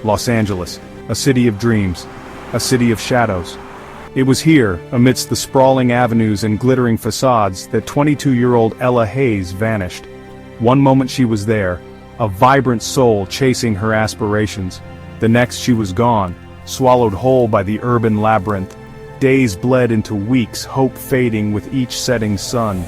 Los Angeles, a city of dreams, a city of shadows. It was here, amidst the sprawling avenues and glittering facades, that 22-year-old Ella Hayes vanished. One moment she was there, a vibrant soul chasing her aspirations. The next she was gone, swallowed whole by the urban labyrinth. Days bled into weeks, hope fading with each setting sun.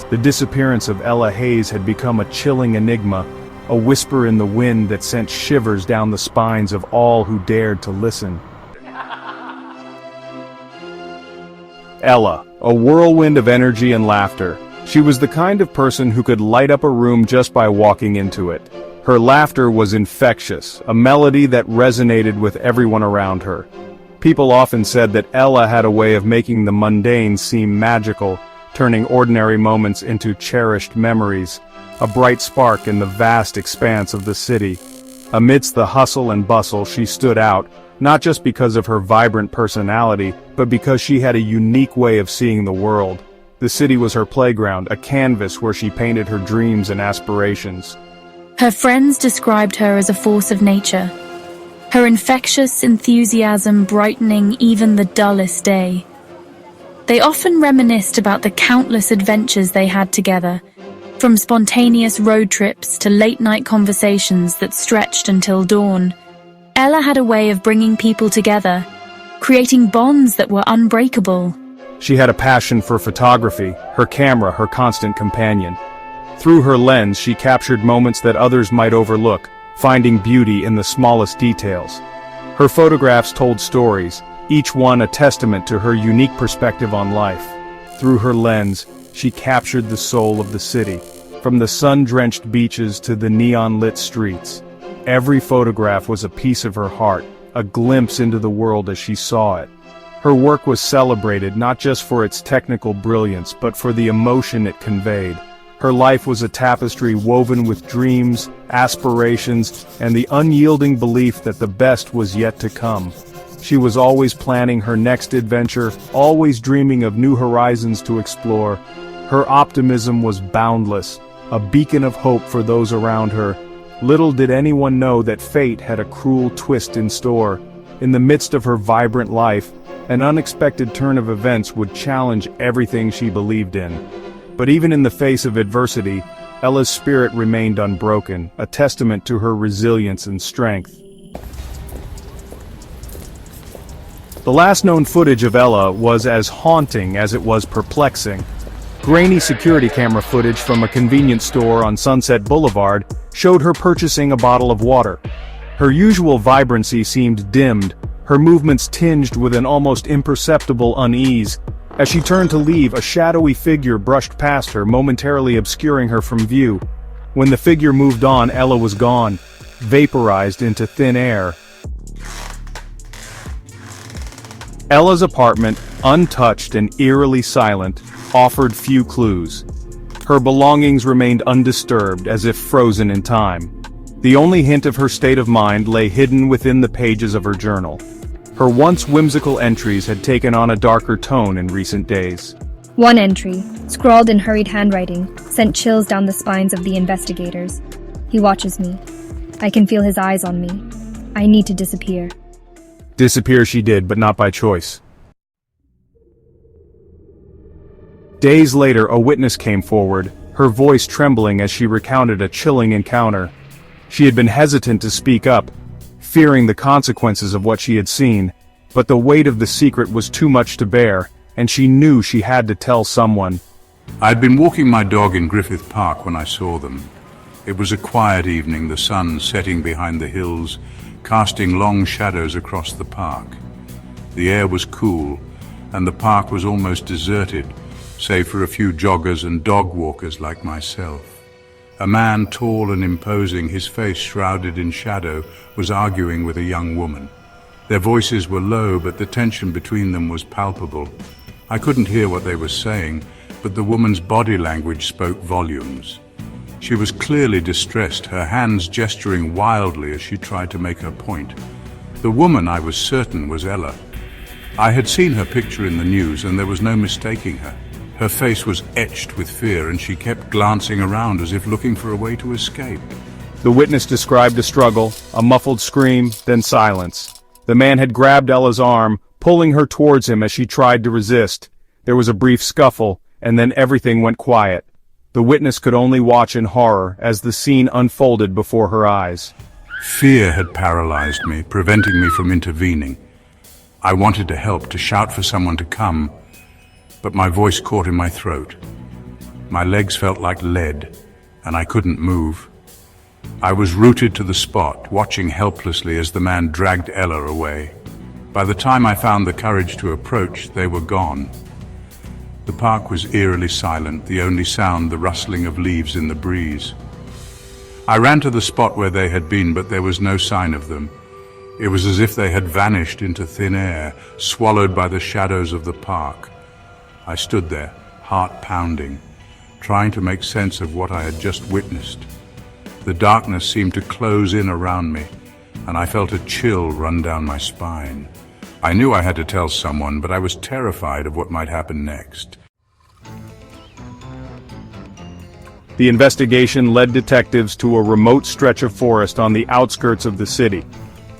The disappearance of Ella Hayes had become a chilling enigma, a whisper in the wind that sent shivers down the spines of all who dared to listen. Ella, a whirlwind of energy and laughter. She was the kind of person who could light up a room just by walking into it. Her laughter was infectious, a melody that resonated with everyone around her. People often said that Ella had a way of making the mundane seem magical, turning ordinary moments into cherished memories, a bright spark in the vast expanse of the city. Amidst the hustle and bustle, she stood out, not just because of her vibrant personality, but because she had a unique way of seeing the world. The city was her playground, a canvas where she painted her dreams and aspirations. Her friends described her as a force of nature, her infectious enthusiasm brightening even the dullest day. They often reminisced about the countless adventures they had together, from spontaneous road trips to late-night conversations that stretched until dawn. Ella had a way of bringing people together, creating bonds that were unbreakable. She had a passion for photography, her camera her constant companion. Through her lens, she captured moments that others might overlook, finding beauty in the smallest details. Her photographs told stories, each one a testament to her unique perspective on life. Through her lens, she captured the soul of the city, from the sun-drenched beaches to the neon-lit streets. Every photograph was a piece of her heart, a glimpse into the world as she saw it. Her work was celebrated not just for its technical brilliance, but for the emotion it conveyed. Her life was a tapestry woven with dreams, aspirations, and the unyielding belief that the best was yet to come. She was always planning her next adventure, always dreaming of new horizons to explore. Her optimism was boundless, a beacon of hope for those around her. Little did anyone know that fate had a cruel twist in store. In the midst of her vibrant life, an unexpected turn of events would challenge everything she believed in. But even in the face of adversity, Ella's spirit remained unbroken, a testament to her resilience and strength. The last known footage of Ella was as haunting as it was perplexing. Grainy security camera footage from a convenience store on Sunset Boulevard showed her purchasing a bottle of water. Her usual vibrancy seemed dimmed, her movements tinged with an almost imperceptible unease. As she turned to leave, a shadowy figure brushed past her, momentarily obscuring her from view. When the figure moved on, Ella was gone, vaporized into thin air. Ella's apartment, untouched and eerily silent, offered few clues. Her belongings remained undisturbed, as if frozen in time. The only hint of her state of mind lay hidden within the pages of her journal. Her once whimsical entries had taken on a darker tone in recent days. One entry, scrawled in hurried handwriting, sent chills down the spines of the investigators. He watches me. I can feel his eyes on me. I need to disappear. Disappear she did, but not by choice. Days later, a witness came forward, her voice trembling as she recounted a chilling encounter. She had been hesitant to speak up, fearing the consequences of what she had seen, but the weight of the secret was too much to bear, and she knew she had to tell someone. I'd been walking my dog in Griffith Park when I saw them. It was a quiet evening, the sun setting behind the hills, casting long shadows across the park. The air was cool, and the park was almost deserted, save for a few joggers and dog walkers like myself. A man, tall and imposing, his face shrouded in shadow, was arguing with a young woman. Their voices were low, but the tension between them was palpable. I couldn't hear what they were saying, but the woman's body language spoke volumes. She was clearly distressed, her hands gesturing wildly as she tried to make her point. The woman, I was certain, was Ella. I had seen her picture in the news, and there was no mistaking her. Her face was etched with fear, and she kept glancing around as if looking for a way to escape. The witness described a struggle, a muffled scream, then silence. The man had grabbed Ella's arm, pulling her towards him as she tried to resist. There was a brief scuffle, and then everything went quiet. The witness could only watch in horror as the scene unfolded before her eyes. Fear had paralyzed me, preventing me from intervening. I wanted to help, to shout for someone to come, but my voice caught in my throat. My legs felt like lead, and I couldn't move. I was rooted to the spot, watching helplessly as the man dragged Ella away. By the time I found the courage to approach, they were gone. The park was eerily silent, the only sound the rustling of leaves in the breeze. I ran to the spot where they had been, but there was no sign of them. It was as if they had vanished into thin air, swallowed by the shadows of the park. I stood there, heart pounding, trying to make sense of what I had just witnessed. The darkness seemed to close in around me, and I felt a chill run down my spine. I knew I had to tell someone, but I was terrified of what might happen next. The investigation led detectives to a remote stretch of forest on the outskirts of the city.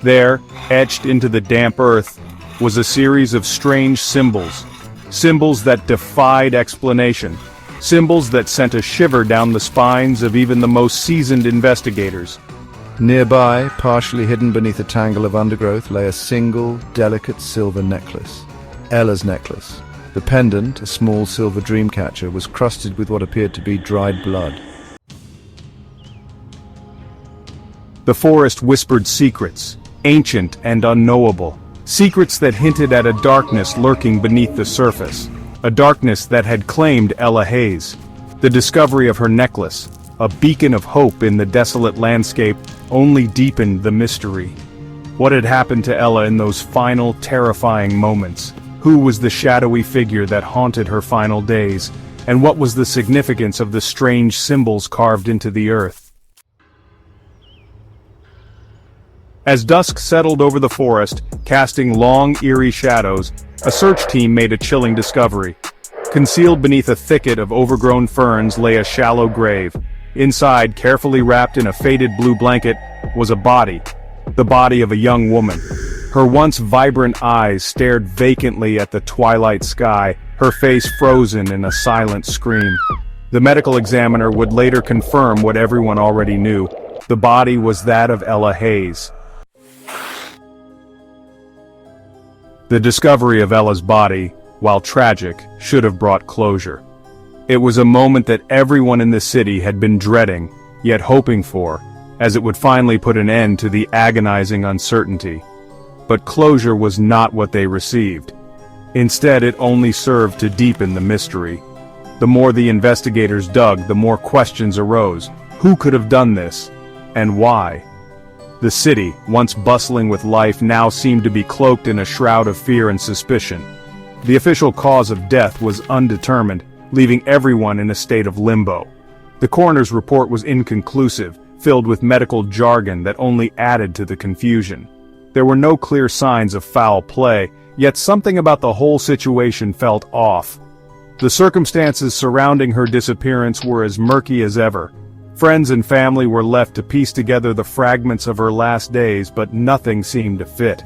There, etched into the damp earth, was a series of strange symbols. Symbols that defied explanation. Symbols that sent a shiver down the spines of even the most seasoned investigators. Nearby, partially hidden beneath a tangle of undergrowth, lay a single, delicate silver necklace. Ella's necklace. The pendant, a small silver dream catcher, was crusted with what appeared to be dried blood. The forest whispered secrets, ancient and unknowable. Secrets that hinted at a darkness lurking beneath the surface. A darkness that had claimed Ella Hayes. The discovery of her necklace, a beacon of hope in the desolate landscape, only deepened the mystery. What had happened to Ella in those final, terrifying moments? Who was the shadowy figure that haunted her final days? And what was the significance of the strange symbols carved into the earth? As dusk settled over the forest, casting long, eerie shadows, a search team made a chilling discovery. Concealed beneath a thicket of overgrown ferns lay a shallow grave. Inside, carefully wrapped in a faded blue blanket, was a body. The body of a young woman. Her once vibrant eyes stared vacantly at the twilight sky, her face frozen in a silent scream. The medical examiner would later confirm what everyone already knew. The body was that of Ella Hayes. The discovery of Ella's body, while tragic, should have brought closure. It was a moment that everyone in the city had been dreading, yet hoping for, as it would finally put an end to the agonizing uncertainty. But closure was not what they received. Instead, it only served to deepen the mystery. The more the investigators dug, the more questions arose. Who could have done this? And why? The city, once bustling with life, now seemed to be cloaked in a shroud of fear and suspicion. The official cause of death was undetermined, leaving everyone in a state of limbo. The coroner's report was inconclusive, filled with medical jargon that only added to the confusion. There were no clear signs of foul play, yet something about the whole situation felt off. The circumstances surrounding her disappearance were as murky as ever. Friends and family were left to piece together the fragments of her last days, but nothing seemed to fit.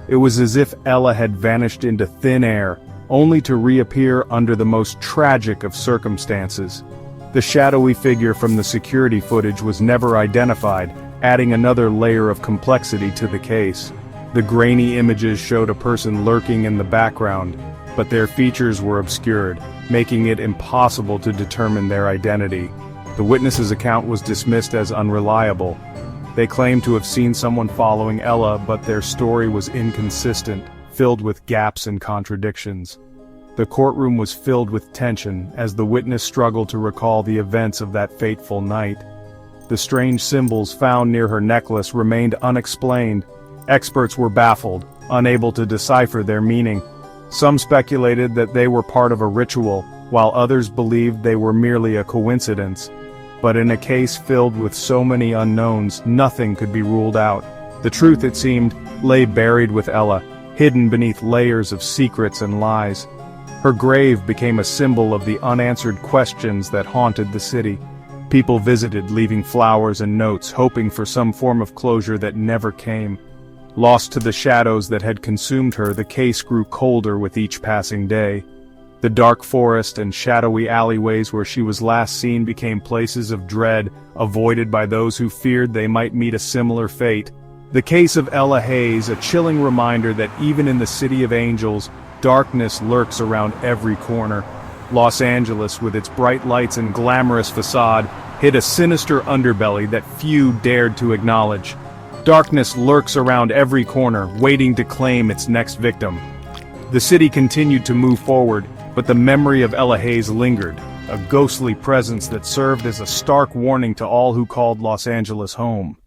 It was as if Ella had vanished into thin air, only to reappear under the most tragic of circumstances. The shadowy figure from the security footage was never identified, adding another layer of complexity to the case. The grainy images showed a person lurking in the background, but their features were obscured, making it impossible to determine their identity. The witness's account was dismissed as unreliable. They claimed to have seen someone following Ella, but their story was inconsistent, filled with gaps and contradictions. The courtroom was filled with tension as the witness struggled to recall the events of that fateful night. The strange symbols found near her necklace remained unexplained. Experts were baffled, unable to decipher their meaning. Some speculated that they were part of a ritual, while others believed they were merely a coincidence. But in a case filled with so many unknowns, nothing could be ruled out. The truth, it seemed, lay buried with Ella, hidden beneath layers of secrets and lies. Her grave became a symbol of the unanswered questions that haunted the city. People visited, leaving flowers and notes, hoping for some form of closure that never came. Lost to the shadows that had consumed her, the case grew colder with each passing day. The dark forest and shadowy alleyways where she was last seen became places of dread, avoided by those who feared they might meet a similar fate. The case of Ella Hayes, a chilling reminder that even in the City of Angels, darkness lurks around every corner. Los Angeles, with its bright lights and glamorous facade, hid a sinister underbelly that few dared to acknowledge. Darkness lurks around every corner, waiting to claim its next victim. The city continued to move forward, but the memory of Ella Hayes lingered, a ghostly presence that served as a stark warning to all who called Los Angeles home.